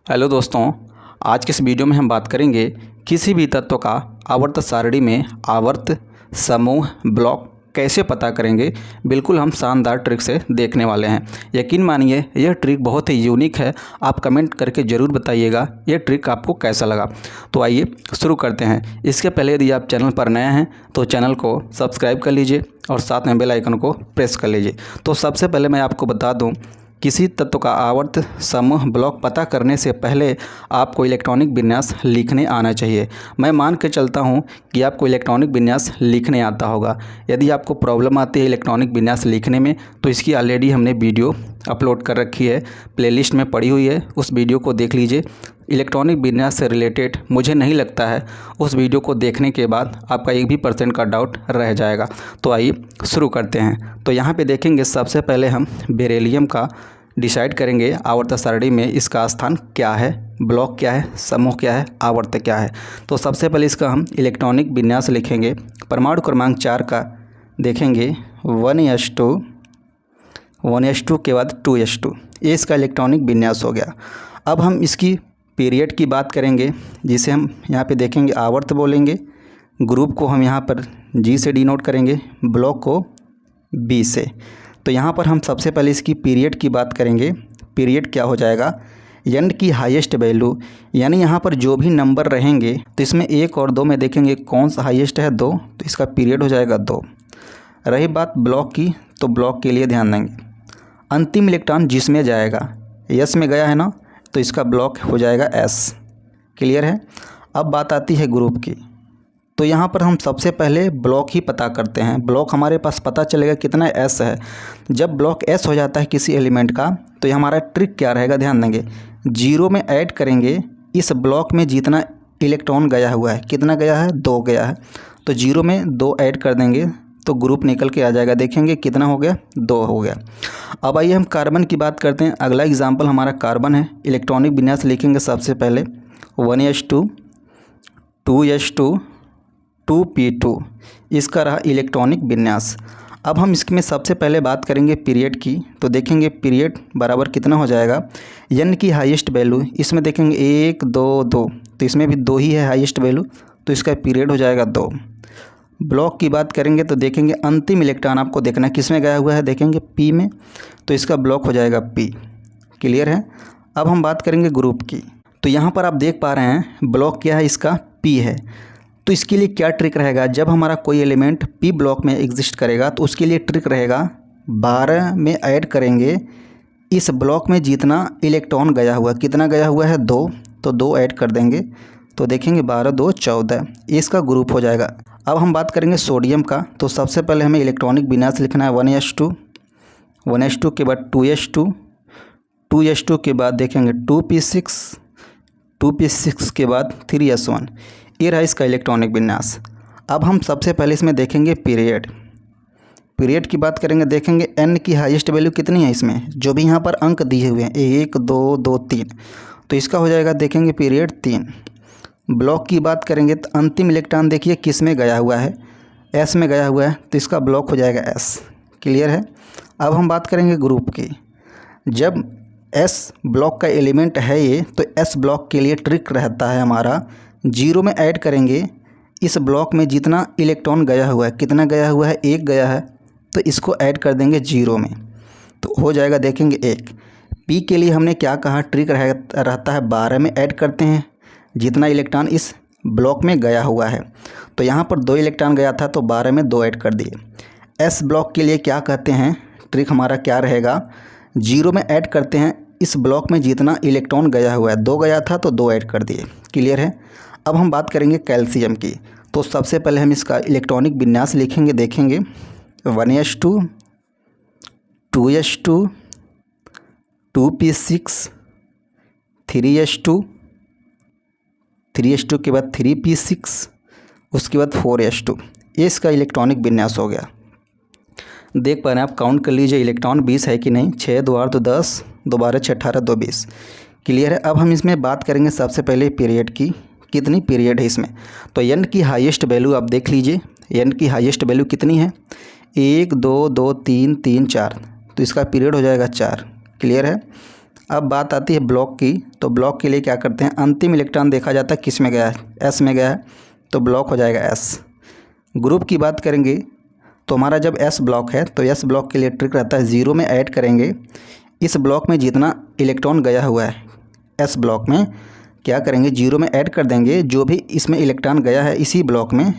Hello दोस्तों, आज के इस वीडियो में हम बात करेंगे किसी भी तत्व का आवर्त सारणी में आवर्त समूह ब्लॉक कैसे पता करेंगे। बिल्कुल हम शानदार ट्रिक से देखने वाले हैं। यकीन मानिए यह ट्रिक बहुत ही यूनिक है। आप कमेंट करके ज़रूर बताइएगा यह ट्रिक आपको कैसा लगा। तो आइए शुरू करते हैं। इसके पहले यदि आप चैनल पर नए हैं तो चैनल को सब्सक्राइब कर लीजिए और साथ में बेल आइकन को प्रेस कर लीजिए। तो सबसे पहले मैं आपको बता दूं, किसी तत्व का आवर्त समूह ब्लॉक पता करने से पहले आपको इलेक्ट्रॉनिक विन्यास लिखने आना चाहिए। मैं मान के चलता हूं कि आपको इलेक्ट्रॉनिक विन्यास लिखने आता होगा। यदि आपको प्रॉब्लम आती है इलेक्ट्रॉनिक विन्यास लिखने में तो इसकी ऑलरेडी हमने वीडियो अपलोड कर रखी है, प्लेलिस्ट में पड़ी हुई है, उस वीडियो को देख लीजिए। इलेक्ट्रॉनिक विन्यास से रिलेटेड मुझे नहीं लगता है उस वीडियो को देखने के बाद आपका 1% का डाउट रह जाएगा। तो आइए शुरू करते हैं। तो यहाँ पे देखेंगे सबसे पहले हम बेरिलियम का डिसाइड करेंगे आवर्त सारणी में इसका स्थान क्या है, ब्लॉक क्या है, समूह क्या है, आवर्त क्या है। तो सबसे पहले इसका हम इलेक्ट्रॉनिक विन्यास लिखेंगे। परमाणु क्रमांक 4 का देखेंगे 1s2, 1s2 के बाद 2s2, ये इसका इलेक्ट्रॉनिक विन्यास हो गया। अब हम इसकी पीरियड की बात करेंगे, जिसे हम यहाँ पे देखेंगे आवर्त बोलेंगे। ग्रुप को हम यहाँ पर G से डिनोट करेंगे, ब्लॉक को B से। तो यहाँ पर हम सबसे पहले इसकी पीरियड की बात करेंगे। पीरियड क्या हो जाएगा, n की हाईएस्ट वैल्यू, यानी यहाँ पर जो भी नंबर रहेंगे तो इसमें 1 और 2 में देखेंगे कौन सा हाईएस्ट है, 2, तो इसका पीरियड हो जाएगा 2। रही बात ब्लॉक की, तो ब्लॉक के लिए ध्यान देंगे अंतिम इलेक्ट्रॉन जिसमें जाएगा, S में गया है ना, तो इसका ब्लॉक हो जाएगा S। क्लियर है। अब बात आती है ग्रुप की। तो यहाँ पर हम सबसे पहले ब्लॉक ही पता करते हैं। ब्लॉक हमारे पास पता चलेगा कितना S है। जब ब्लॉक S हो जाता है किसी एलिमेंट का तो ये हमारा ट्रिक क्या रहेगा, ध्यान देंगे। 0 में ऐड करेंगे इस ब्लॉक में जितना इलेक्ट्रॉन गया हुआ है, कितना गया है, 2 गया है, तो 0 में 2 ऐड कर देंगे तो ग्रुप निकल के आ जाएगा। देखेंगे कितना हो गया, 2 हो गया। अब आइए हम कार्बन की बात करते हैं। अगला एग्जाम्पल हमारा कार्बन है। इलेक्ट्रॉनिक विन्यास लिखेंगे सबसे पहले 1s2, 2s2, 2p2, इसका रहा इलेक्ट्रॉनिक विन्यास। अब हम इसमें सबसे पहले बात करेंगे पीरियड की। तो देखेंगे पीरियड बराबर कितना हो जाएगा, n की हाईएस्ट वैल्यू, इसमें देखेंगे 1 2 2, तो इसमें भी 2 ही है हाईएस्ट वैल्यू, तो इसका पीरियड हो जाएगा 2। ब्लॉक की बात करेंगे तो देखेंगे अंतिम इलेक्ट्रॉन आपको देखना है किस में गया हुआ है, देखेंगे P में, तो इसका ब्लॉक हो जाएगा P। क्लियर है। अब हम बात करेंगे ग्रुप की। तो यहाँ पर आप देख पा रहे हैं ब्लॉक क्या है, इसका P है। तो इसके लिए क्या ट्रिक रहेगा, जब हमारा कोई एलिमेंट P ब्लॉक में एग्जिस्ट करेगा तो उसके लिए ट्रिक रहेगा 12 में ऐड करेंगे इस ब्लॉक में जितना इलेक्ट्रॉन गया हुआ, कितना गया हुआ है, 2, तो 2 ऐड कर देंगे तो देखेंगे 12 2 14, इसका ग्रुप हो जाएगा। अब हम बात करेंगे सोडियम का। तो सबसे पहले हमें इलेक्ट्रॉनिक विन्यास लिखना है 1s2, 1s2 के बाद 2s2, 2s2 के बाद देखेंगे 2p6, 2p6 के बाद 3s1, ये रहा इसका इलेक्ट्रॉनिक विन्यास। अब हम सबसे पहले इसमें देखेंगे पीरियड। पीरियड की बात करेंगे, देखेंगे n की हाईएस्ट वैल्यू कितनी है इसमें, जो भी यहाँ पर अंक दिए हुए हैं 1 2 2 3, तो इसका हो जाएगा देखेंगे पीरियड 3। ब्लॉक की बात करेंगे तो अंतिम इलेक्ट्रॉन देखिए किस में गया हुआ है, S में गया हुआ है, तो इसका ब्लॉक हो जाएगा S। क्लियर है। अब हम बात करेंगे ग्रुप की। जब S ब्लॉक का एलिमेंट है ये, तो S ब्लॉक के लिए ट्रिक रहता है हमारा 0 में ऐड करेंगे इस ब्लॉक में जितना इलेक्ट्रॉन गया हुआ है, कितना गया हुआ है, 1 गया है, तो इसको ऐड कर देंगे 0 में, तो हो जाएगा देखेंगे 1। P के लिए हमने क्या कहा, ट्रिक रहता है 12 में ऐड करते हैं जितना इलेक्ट्रॉन इस ब्लॉक में गया हुआ है। तो यहाँ पर 2 इलेक्ट्रॉन गया था तो 12 में 2 ऐड कर दिए। S ब्लॉक के लिए क्या कहते हैं, ट्रिक हमारा क्या रहेगा, 0 में ऐड करते हैं इस ब्लॉक में जितना इलेक्ट्रॉन गया हुआ है, 2 गया था तो 2 ऐड कर दिए। क्लियर है। अब हम बात करेंगे कैल्शियम की। तो सबसे पहले हम इसका इलेक्ट्रॉनिक विन्यास लिखेंगे, देखेंगे 1s2, 2s2, 2p6, 3s2, 3s2 के बाद 3p6, उसके बाद 4s2, ये इसका इलेक्ट्रॉनिक विन्यास हो गया। देख पा रहे हैं आप, काउंट कर लीजिए इलेक्ट्रॉन 20 है कि नहीं, 6 2 8 2 10, 2 12 6 18 2 20। क्लियर है। अब हम इसमें बात करेंगे सबसे पहले पीरियड की, कितनी पीरियड है इसमें। तो n की हाईएस्ट वैल्यू आप देख लीजिए, n की हाईएस्ट वैल्यू कितनी है, 1 2 2 3 3 4, तो इसका पीरियड हो जाएगा 4। क्लियर है। अब बात आती है ब्लॉक की, तो ब्लॉक के लिए क्या करते हैं, अंतिम इलेक्ट्रॉन देखा जाता है किस में गया है, एस में गया है, तो ब्लॉक हो जाएगा एस। ग्रुप की बात करेंगे तो हमारा जब एस ब्लॉक है तो एस ब्लॉक के लिए ट्रिक रहता है, जीरो में ऐड करेंगे, इस ब्लॉक में जितना इलेक्ट्रॉन गया हुआ है एस ब्लॉक में क्या करेंगे, जीरो में ऐड कर देंगे, जो भी इसमें इलेक्ट्रॉन गया है इसी ब्लॉक में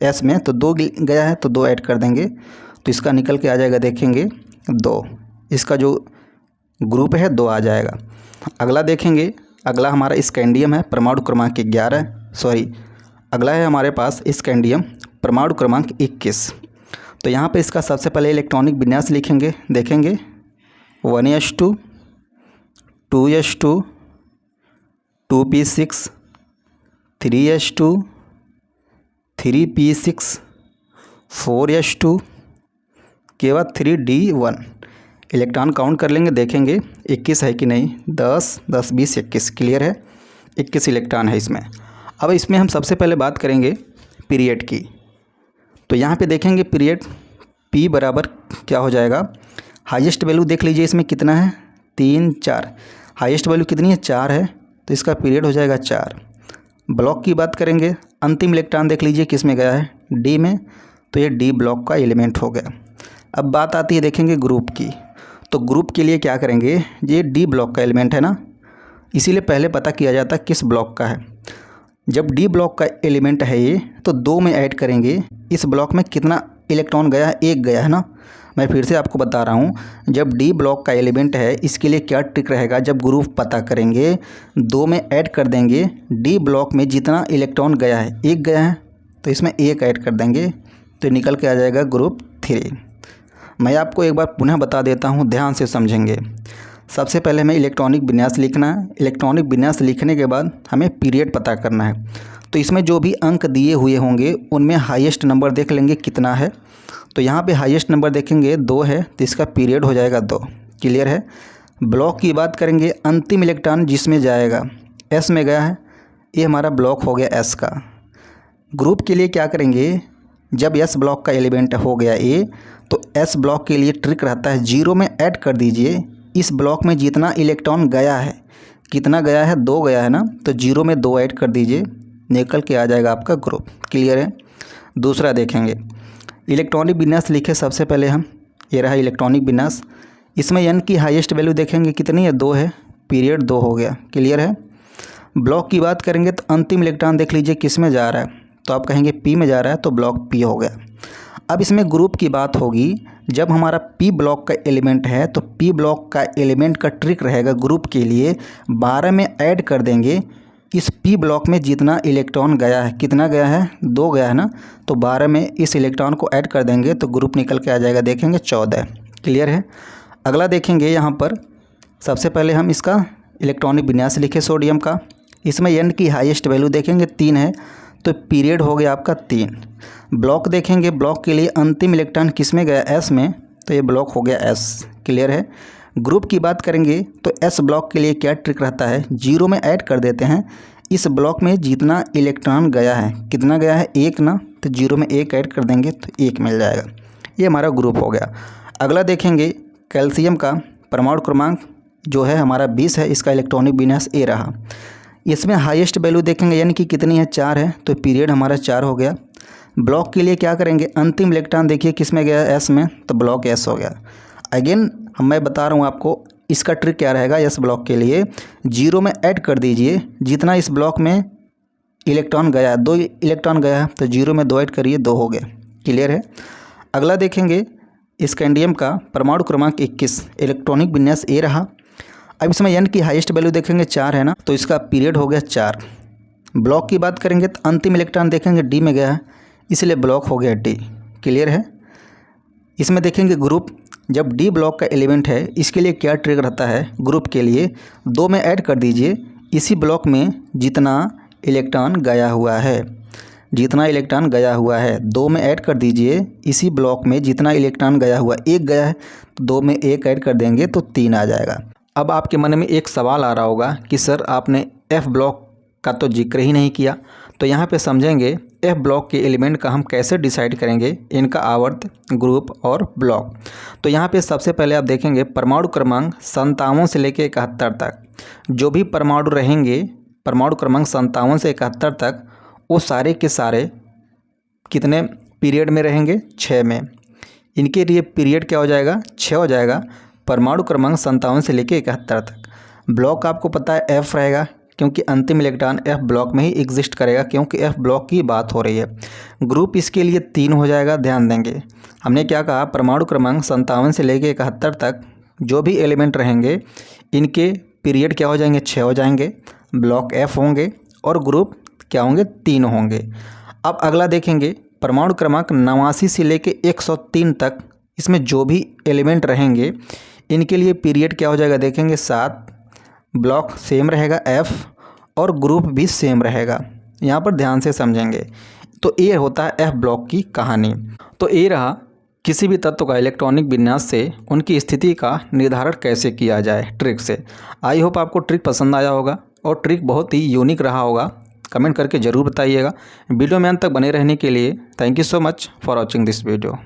एस में, तो 2 गया है तो 2 ऐड कर देंगे, तो इसका निकल के आ जाएगा, देखेंगे 2, इसका जो ग्रुप है 2 आ जाएगा। अगला देखेंगे, अगला हमारा स्कैंडियम है, परमाणु क्रमांक 11, अगला है हमारे पास स्कैंडियम परमाणु क्रमांक 21। तो यहाँ पे इसका सबसे पहले इलेक्ट्रॉनिक विन्यास लिखेंगे, देखेंगे 1s2 2s2 2p6 3s2 3p6 4s2 के बाद 3d1। इलेक्ट्रॉन काउंट कर लेंगे, देखेंगे 21 है कि नहीं, 10 10 20 21, क्लियर है, 21 इलेक्ट्रॉन है इसमें। अब इसमें हम सबसे पहले बात करेंगे पीरियड की, तो यहाँ पे देखेंगे पीरियड P बराबर क्या हो जाएगा, हाईएस्ट वैल्यू देख लीजिए इसमें कितना है, 3 4, हाईएस्ट वैल्यू कितनी है, 4 है, तो इसका पीरियड हो जाएगा 4। ब्लॉक की बात करेंगे, अंतिम इलेक्ट्रॉन देख लीजिए किस में गया है, D में, तो ये D ब्लॉक का एलिमेंट हो गया। अब बात आती है देखेंगे ग्रुप की, तो ग्रुप के लिए क्या करेंगे, ये D ब्लॉक का एलिमेंट है ना, इसीलिए पहले पता किया जाता है किस ब्लॉक का है। जब D ब्लॉक का एलिमेंट है ये, तो 2 में ऐड करेंगे, इस ब्लॉक में कितना इलेक्ट्रॉन गया है, 1 गया है ना। मैं फिर से आपको बता रहा हूँ, जब D ब्लॉक का एलिमेंट है इसके लिए क्या ट्रिक रहेगा, जब ग्रुप पता करेंगे 2 में ऐड कर देंगे, D ब्लॉक में जितना इलेक्ट्रॉन गया है 1 गया है, तो इसमें 1 ऐड कर देंगे, तो निकल के आ जाएगा ग्रुप 3। मैं आपको एक बार पुनः बता देता हूँ, ध्यान से समझेंगे। सबसे पहले हमें इलेक्ट्रॉनिक विन्यास लिखना है, इलेक्ट्रॉनिक विन्यास लिखने के बाद हमें पीरियड पता करना है। तो इसमें जो भी अंक दिए हुए होंगे उनमें हाईएस्ट नंबर देख लेंगे कितना है, तो यहाँ पे हाईएस्ट नंबर देखेंगे 2 है, तो इसका पीरियड हो जाएगा 2, क्लियर है। ब्लॉक की बात करेंगे, अंतिम इलेक्ट्रॉन जिसमें जाएगा एस में गया है, ये हमारा ब्लॉक हो गया एस का। ग्रुप के लिए क्या करेंगे, जब एस ब्लॉक का एलिमेंट हो गया ए, तो एस ब्लॉक के लिए ट्रिक रहता है, 0 में ऐड कर दीजिए, इस ब्लॉक में जितना इलेक्ट्रॉन गया है, कितना गया है, 2 गया है ना, तो 0 में 2 ऐड कर दीजिए, निकल के आ जाएगा आपका ग्रुप, क्लियर है। दूसरा देखेंगे, इलेक्ट्रॉनिक विन्यास लिखे सबसे पहले हम, ये रहा इलेक्ट्रॉनिक विन्यास, इसमें एन की हाईएस्ट वैल्यू देखेंगे कितनी है, 2 है, पीरियड 2 हो गया, क्लियर है। ब्लॉक की बात करेंगे तो अंतिम इलेक्ट्रॉन देख लीजिए किस में जा रहा है, तो आप कहेंगे P में जा रहा है, तो ब्लॉक P हो गया। अब इसमें ग्रुप की बात होगी, जब हमारा P ब्लॉक का एलिमेंट है तो P ब्लॉक का एलिमेंट का ट्रिक रहेगा, ग्रुप के लिए 12 में ऐड कर देंगे, इस P ब्लॉक में जितना इलेक्ट्रॉन गया है, कितना गया है, 2 गया है ना, तो 12 में इस इलेक्ट्रॉन को ऐड कर देंगे, तो ग्रुप निकल के आ जाएगा, देखेंगे 14, क्लियर है। अगला देखेंगे, यहाँ पर सबसे पहले हम इसका इलेक्ट्रॉनिक विन्यास लिखे सोडियम का, इसमें N की हाईएस्ट वैल्यू देखेंगे 3 है, तो पीरियड हो गया आपका 3। ब्लॉक देखेंगे, ब्लॉक के लिए अंतिम इलेक्ट्रॉन किस में गया, एस में, तो ये ब्लॉक हो गया एस, क्लियर है। ग्रुप की बात करेंगे तो एस ब्लॉक के लिए क्या ट्रिक रहता है, 0 में ऐड कर देते हैं, इस ब्लॉक में जितना इलेक्ट्रॉन गया है, कितना गया है, 1 ना, तो 0 में 1 ऐड कर देंगे तो 1 मिल जाएगा, ये हमारा ग्रुप हो गया। अगला देखेंगे कैल्शियम का परमाणु क्रमांक जो है हमारा 20 है, इसका इलेक्ट्रॉनिक विन्यास ए रहा, इसमें हाईएस्ट वैल्यू देखेंगे यानी कि कितनी है, 4 है, तो पीरियड हमारा 4 हो गया। ब्लॉक के लिए क्या करेंगे, अंतिम इलेक्ट्रॉन देखिए किस में गया, एस में, तो ब्लॉक एस हो गया। अगेन मैं बता रहा हूँ आपको, इसका ट्रिक क्या रहेगा, एस ब्लॉक के लिए 0 में ऐड कर दीजिए, जितना इस ब्लॉक में इलेक्ट्रॉन गया, 2 इलेक्ट्रॉन गया है, तो 0 में 2 ऐड करिए, 2 हो गया, क्लियर है। अगला देखेंगे स्कैंडियम का परमाणु क्रमांक 21, इलेक्ट्रॉनिक विन्यास ए रहा। अब इसमें एन की हाईएस्ट वैल्यू देखेंगे 4 है ना, तो इसका पीरियड हो गया 4। ब्लॉक की बात करेंगे तो अंतिम इलेक्ट्रॉन देखेंगे डी में गया है, इसलिए ब्लॉक हो गया डी, क्लियर है। इसमें देखेंगे ग्रुप, जब डी ब्लॉक का एलिमेंट है इसके लिए क्या ट्रिक रहता है, ग्रुप के लिए 2 में ऐड कर दीजिए, इसी ब्लॉक में जितना इलेक्ट्रॉन गया हुआ है, जितना इलेक्ट्रॉन गया हुआ है 2 में ऐड कर दीजिए, इसी ब्लॉक में जितना इलेक्ट्रॉन गया हुआ 1 गया है, तो 2 में 1 ऐड कर देंगे तो 3 आ जाएगा। अब आपके मन में एक सवाल आ रहा होगा कि सर आपने एफ ब्लॉक का तो जिक्र ही नहीं किया, तो यहाँ पे समझेंगे एफ ब्लॉक के एलिमेंट का हम कैसे डिसाइड करेंगे, इनका आवर्त, ग्रुप और ब्लॉक। तो यहाँ पे सबसे पहले आप देखेंगे परमाणु क्रमांक 57 से लेकर 71 तक जो भी परमाणु रहेंगे, परमाणु क्रमांक 57 से 71 तक वो सारे के सारे कितने पीरियड में रहेंगे, 6 में। इनके लिए पीरियड क्या हो जाएगा, 6 हो जाएगा, परमाणु क्रमांक 57 से लेकर 71 तक। ब्लॉक आपको पता है एफ रहेगा, क्योंकि अंतिम इलेक्ट्रॉन एफ ब्लॉक में ही एग्जिस्ट करेगा, क्योंकि एफ ब्लॉक की बात हो रही है। ग्रुप इसके लिए 3 हो जाएगा, ध्यान देंगे। हमने क्या कहा, परमाणु क्रमांक 57 से लेकर 71 तक जो भी एलिमेंट रहेंगे इनके पीरियड क्या हो जाएंगे, 6 हो जाएंगे, ब्लॉक एफ होंगे और ग्रुप क्या होंगे, 3 होंगे। अब अगला देखेंगे परमाणु क्रमांक 89 से लेकर 103 तक इसमें जो भी एलिमेंट रहेंगे इनके लिए पीरियड क्या हो जाएगा, देखेंगे 7, ब्लॉक सेम रहेगा एफ और ग्रुप भी सेम रहेगा। यहाँ पर ध्यान से समझेंगे। तो ये होता है एफ ब्लॉक की कहानी। तो ये रहा किसी भी तत्व का इलेक्ट्रॉनिक विन्यास से उनकी स्थिति का निर्धारण कैसे किया जाए ट्रिक से। आई होप आपको ट्रिक पसंद आया होगा और ट्रिक बहुत ही यूनिक रहा होगा। कमेंट करके ज़रूर बताइएगा। वीडियो में अंत तक बने रहने के लिए thank you so much for watching this video.